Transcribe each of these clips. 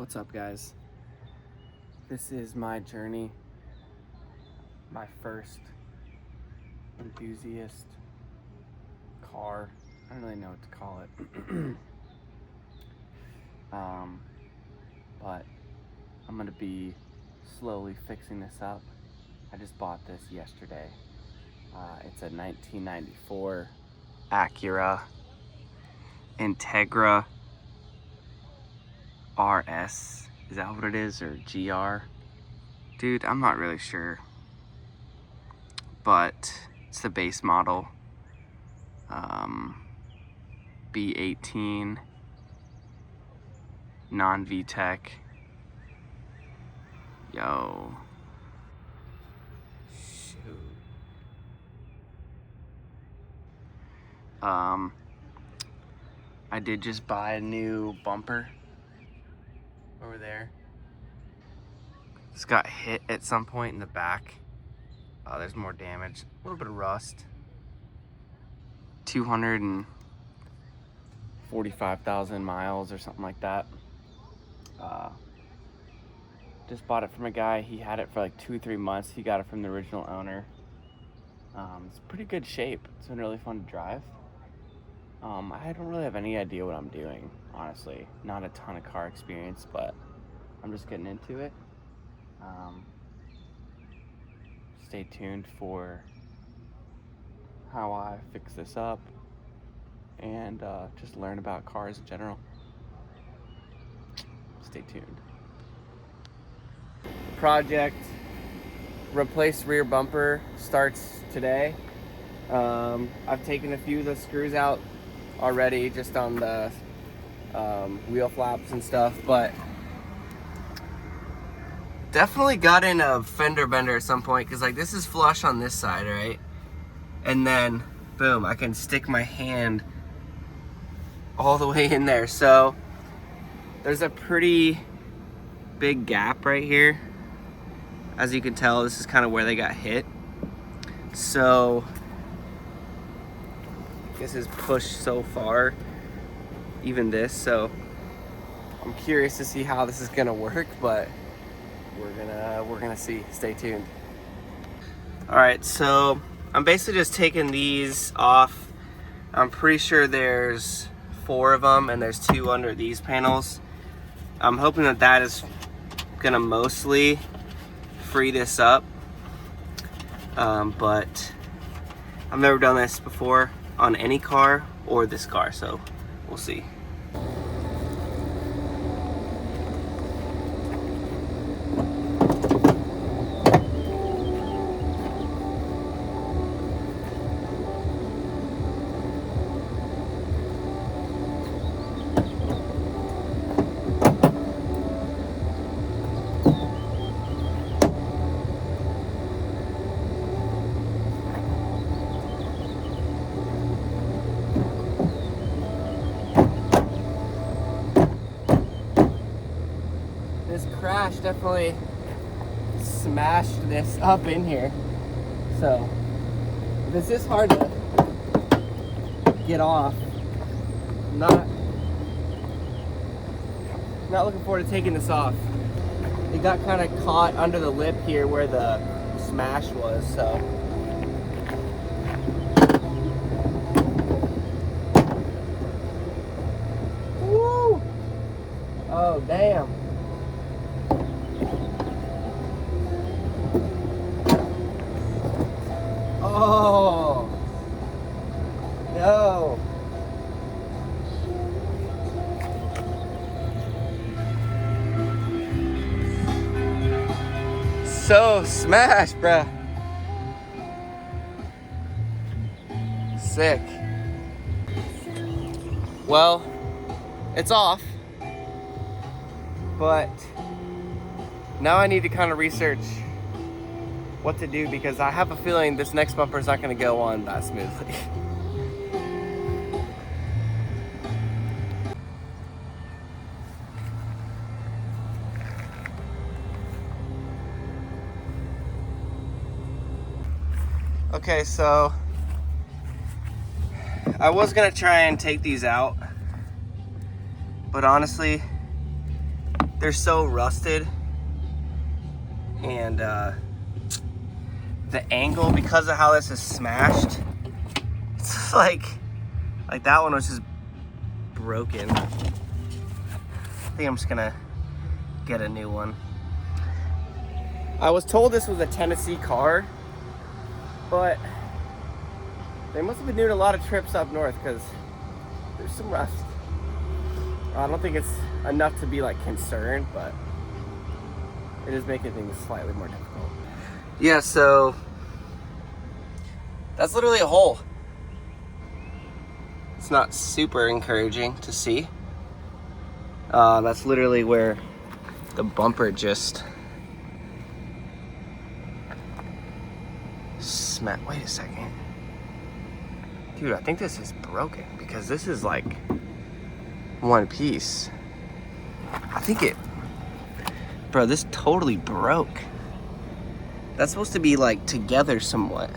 What's up, guys? This is my journey, my first enthusiast car. I don't really know what to call it. But I'm gonna be slowly fixing this up. I just bought this yesterday. It's a 1994 Acura Integra RS. Is that what it is, or GR? Dude, I'm not really sure. But it's the base model. B18 non-VTEC. Yo. Shoot. I did just buy a new bumper over there. It's got hit at some point in the back. There's more damage, a little bit of rust. 245,000 miles or something like that. Just bought it from a guy. He had it for like 2-3 months. He got it from the original owner. It's pretty good shape. It's been really fun to drive. I don't really have any idea what I'm doing, honestly. Not a ton of car experience, but I'm just getting into it. Stay tuned for how I fix this up and just learn about cars in general. Stay tuned. Project replace rear bumper starts today. I've taken a few of the screws out already, just on the wheel flaps and stuff, but definitely got in a fender bender at some point, because like this is flush on this side, right? And then boom, I can stick my hand all the way in there. So there's a pretty big gap right here. As you can tell, this is kind of where they got hit. So this is pushed so far, even this. So I'm curious to see how this is gonna work, but we're gonna see. Stay tuned. All right, so I'm basically just taking these off. I'm pretty sure there's 4 of them, and there's 2 under these panels. I'm hoping that that is gonna mostly free this up, but I've never done this before on any car or this car, so we'll see. This crash definitely smashed this up in here. So this is hard to get off. Not looking forward to taking this off. It got kind of caught under the lip here where the smash was, so. Woo! Oh, damn. Oh, no. So smashed, bruh. Sick. Well, it's off, but now I need to kind of research what to do, because I have a feeling this next bumper is not going to go on that smoothly. Okay, so I was gonna try and take these out, but honestly, they're so rusted, and the angle, because of how this is smashed, it's like that one was just broken. I think I'm just gonna get a new one. I was told this was a Tennessee car, but they must have been doing a lot of trips up north because there's some rust. I don't think it's enough to be like concerned, but it is making things slightly more difficult. Yeah, so that's literally a hole. It's not super encouraging to see. That's literally where the bumper just smacked. Wait a second. Dude, I think this is broken because this is like one piece. I think it, bro, this totally broke. That's supposed to be like together somewhat.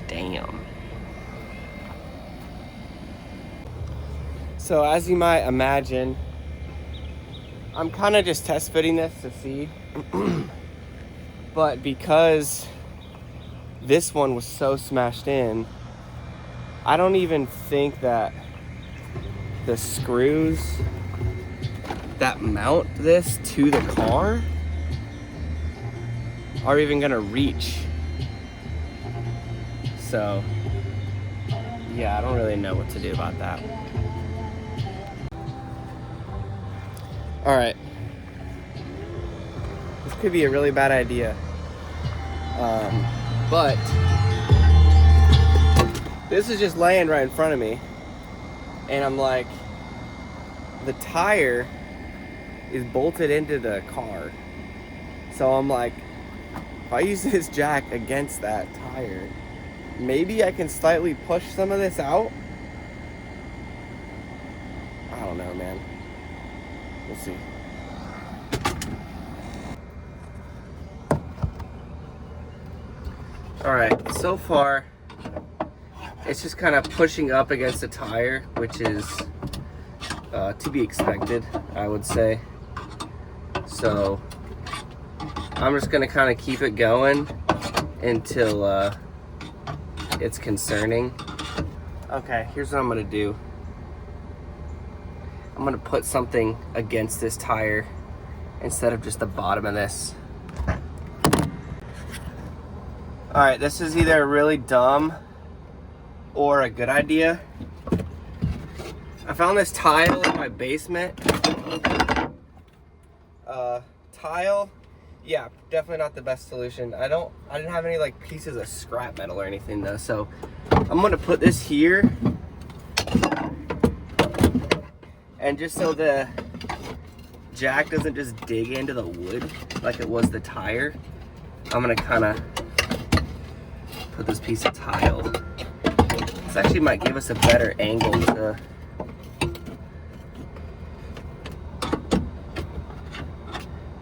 Damn. So as you might imagine, I'm kind of just test fitting this to see. But because this one was so smashed in, I don't even think that the screws that mount this to the car are even gonna reach. So yeah, I don't really know what to do about that. All right, this could be a really bad idea, but this is just laying right in front of me, and I'm like, the tire is bolted into the car, so I'm like, if I use this jack against that tire, maybe I can slightly push some of this out. I don't know, man. We'll see. All right, so far, it's just kind of pushing up against the tire, which is to be expected, I would say. So I'm just gonna kind of keep it going until it's concerning. Okay, here's what I'm gonna do. I'm gonna put something against this tire instead of just the bottom of this. All right, this is either really dumb or a good idea. I found this tile in my basement. Tile, yeah, definitely not the best solution. I didn't have any like pieces of scrap metal or anything though, so I'm gonna put this here, and just so the jack doesn't just dig into the wood like it was the tire, I'm gonna kind of put this piece of tile. This actually might give us a better angle to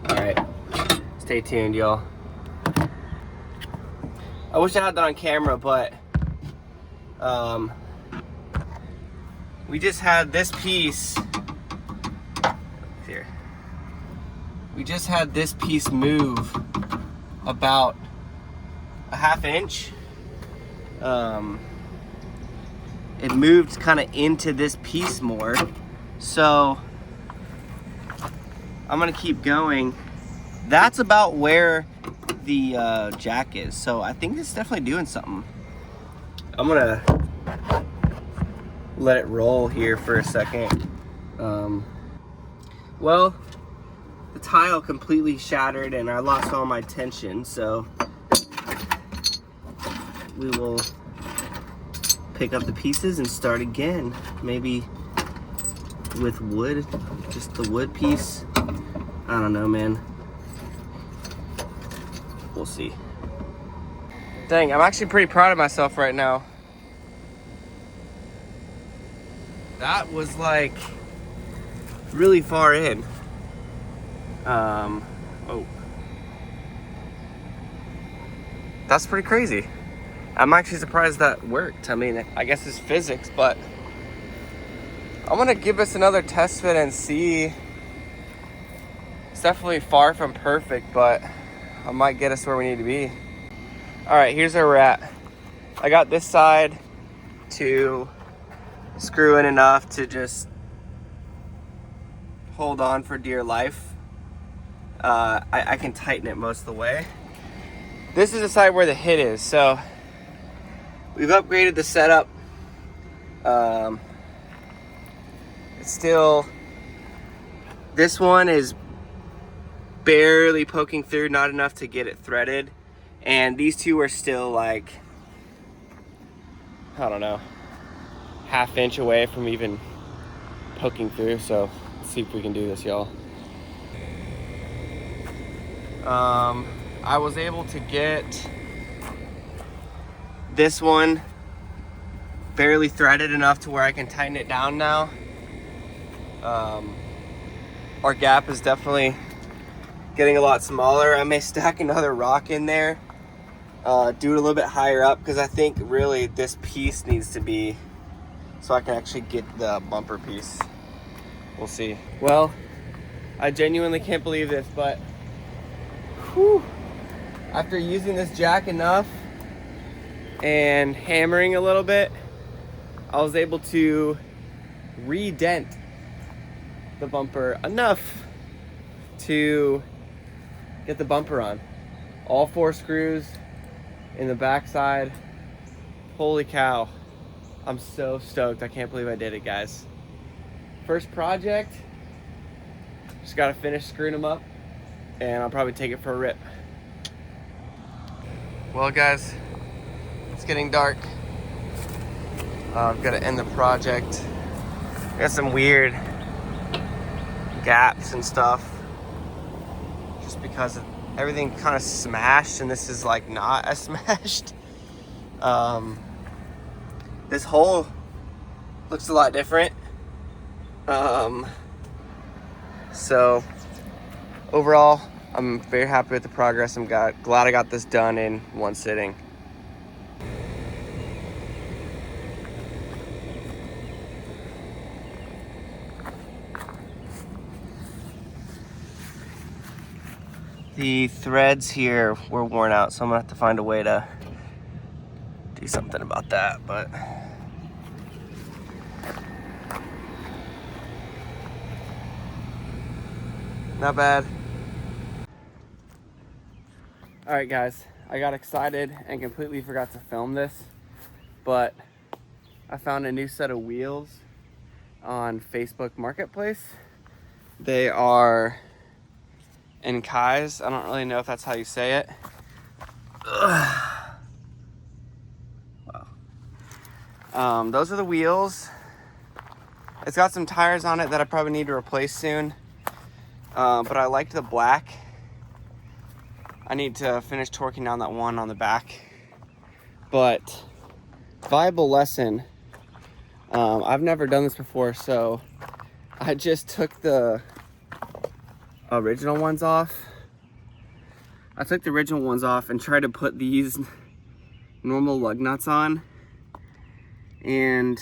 Alright, stay tuned, y'all. I wish I had that on camera, but we just had this piece here. We just had this piece move about a ½ inch. It moved kind of into this piece more, so I'm gonna keep going. That's about where the jack is, so I think it's definitely doing something. I'm gonna let it roll here for a second. Well, the tile completely shattered and I lost all my tension, so we will pick up the pieces and start again. Maybe with wood, just the wood piece. I don't know, man. We'll see. Dang, I'm actually pretty proud of myself right now. That was like really far in. Oh. That's pretty crazy. I'm actually surprised that worked. I mean, I guess it's physics, but I'm gonna give this another test fit and see. It's definitely far from perfect, but I might get us where we need to be. All right, here's where we're at. I got this side to screw in enough to just hold on for dear life. I can tighten it most of the way. This is the side where the hit is, so we've upgraded the setup. It's still, this one is barely poking through, not enough to get it threaded. And these two are still like, I don't know, ½ inch away from even poking through. So let's see if we can do this, y'all. I was able to get this one barely threaded enough to where I can tighten it down now. Our gap is definitely getting a lot smaller. I may stack another rock in there, do it a little bit higher up, because I think really this piece needs to be so I can actually get the bumper piece. We'll see. Well, I genuinely can't believe this, but whew, after using this jack enough and hammering a little bit, I was able to re-dent the bumper enough to get the bumper on. All 4 screws in the backside. Holy cow. I'm so stoked. I can't believe I did it, guys. First project. Just gotta finish screwing them up, and I'll probably take it for a rip. Well, guys, it's getting dark. I've got to end the project. Got some weird gaps and stuff, just because everything kind of smashed, and this is like not as smashed. This hole looks a lot different. So overall, I'm very happy with the progress. I'm glad I got this done in one sitting. The threads here were worn out, so I'm gonna have to find a way to do something about that, but not bad. All right, guys, I got excited and completely forgot to film this, but I found a new set of wheels on Facebook Marketplace. They are Enkai's. I don't really know if that's how you say it. Wow. Those are the wheels. It's got some tires on it that I probably need to replace soon. But I liked the black. I need to finish torquing down that one on the back. But viable lesson. I've never done this before, so I just took the original ones off. I took the original ones off and tried to put these normal lug nuts on, and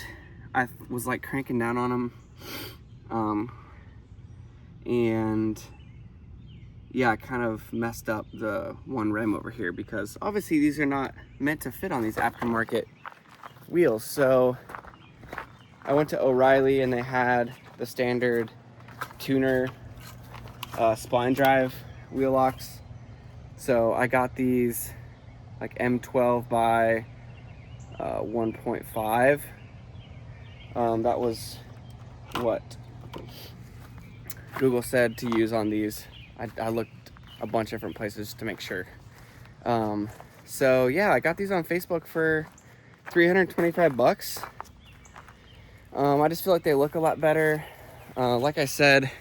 I was like cranking down on them, and yeah, I kind of messed up the one rim over here, because obviously these are not meant to fit on these aftermarket wheels. So I went to O'Reilly and they had the standard tuner spline drive wheel locks. So I got these like M12 by 1.5. That was what Google said to use on these. I looked a bunch of different places to make sure. So yeah, I got these on Facebook for 325 bucks. I just feel like they look a lot better. Like I said,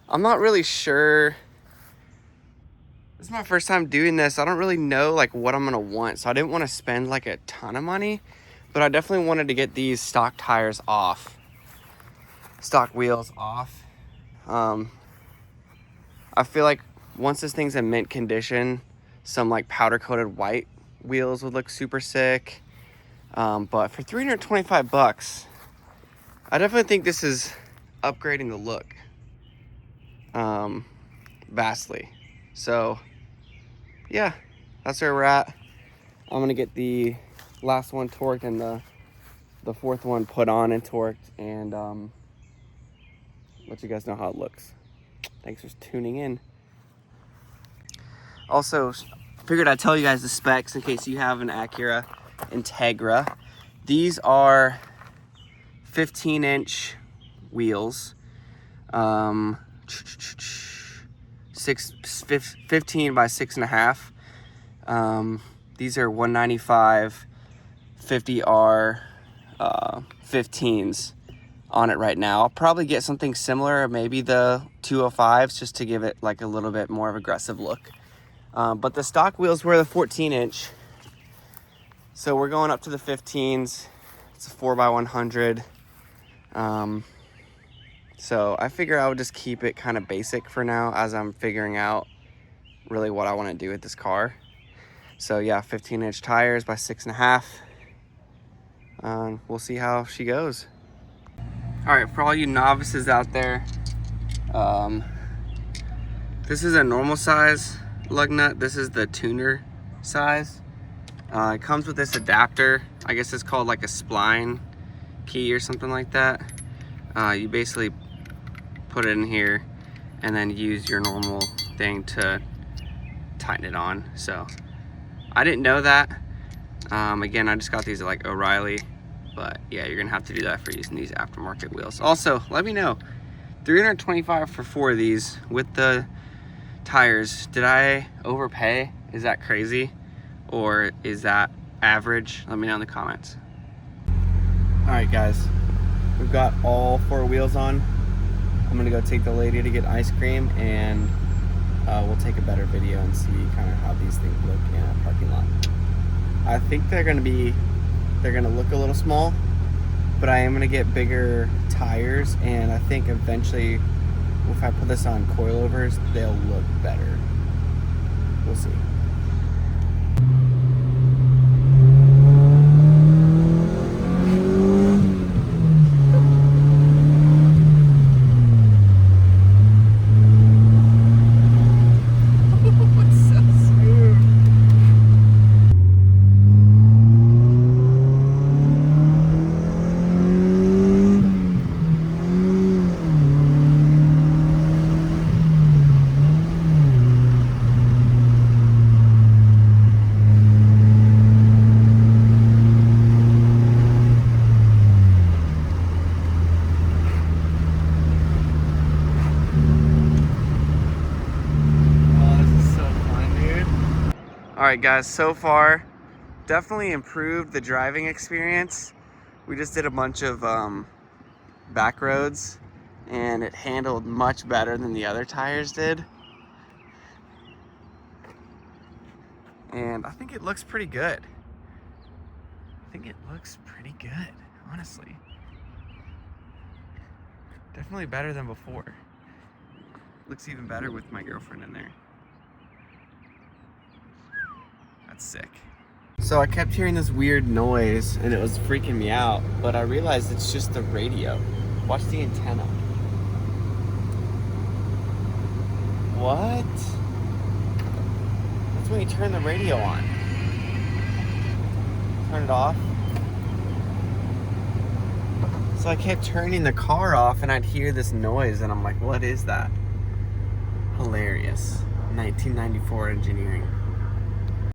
I'm not really sure. This is my first time doing this. I don't really know like what I'm gonna want, so I didn't want to spend like a ton of money, but I definitely wanted to get these stock tires off, stock wheels off. I feel like once this thing's in mint condition, some like powder coated white wheels would look super sick. But for 325 bucks, I definitely think this is upgrading the look vastly. So yeah, that's where we're at. I'm gonna get the last one torqued and the fourth one put on and torqued, and let you guys know how it looks. Thanks for tuning in. Also, figured I'd tell you guys the specs in case you have an Acura Integra. These are 15-inch wheels, 15 by 6.5. These are 195 50R 15s on it right now. I'll probably get something similar, maybe the 205s, just to give it like a little bit more of aggressive look. But the stock wheels were the 14-inch, so we're going up to the 15s. It's a 4x100. So I figure I would just keep it kind of basic for now, as I'm figuring out really what I want to do with this car. So yeah, 15-inch tires by 6.5. We'll see how she goes. All right, for all you novices out there, this is a normal size lug nut. This is the tuner size. It comes with this adapter. I guess it's called like a spline key or something like that. You basically put it in here and then use your normal thing to tighten it on. So I didn't know that. Again, I just got these at like O'Reilly, but yeah, you're gonna have to do that for using these aftermarket wheels. Also, let me know, $325 for 4 of these with the tires. Did I overpay? Is that crazy? Or is that average? Let me know in the comments. All right, guys, we've got all 4 wheels on. I'm gonna go take the lady to get ice cream, and we'll take a better video and see kind of how these things look in a parking lot. I think they're gonna look a little small, but I am gonna get bigger tires, and I think eventually if I put this on coilovers, they'll look better. We'll see. Alright guys, so far definitely improved the driving experience. We just did a bunch of back roads, and it handled much better than the other tires did. And I think it looks pretty good. Honestly. Definitely better than before. Looks even better with my girlfriend in there. That's sick. So I kept hearing this weird noise and it was freaking me out, but I realized it's just the radio. Watch the antenna. What? That's when you turn the radio on. Turn it off. So I kept turning the car off and I'd hear this noise and I'm like, what is that? Hilarious. 1994 engineering.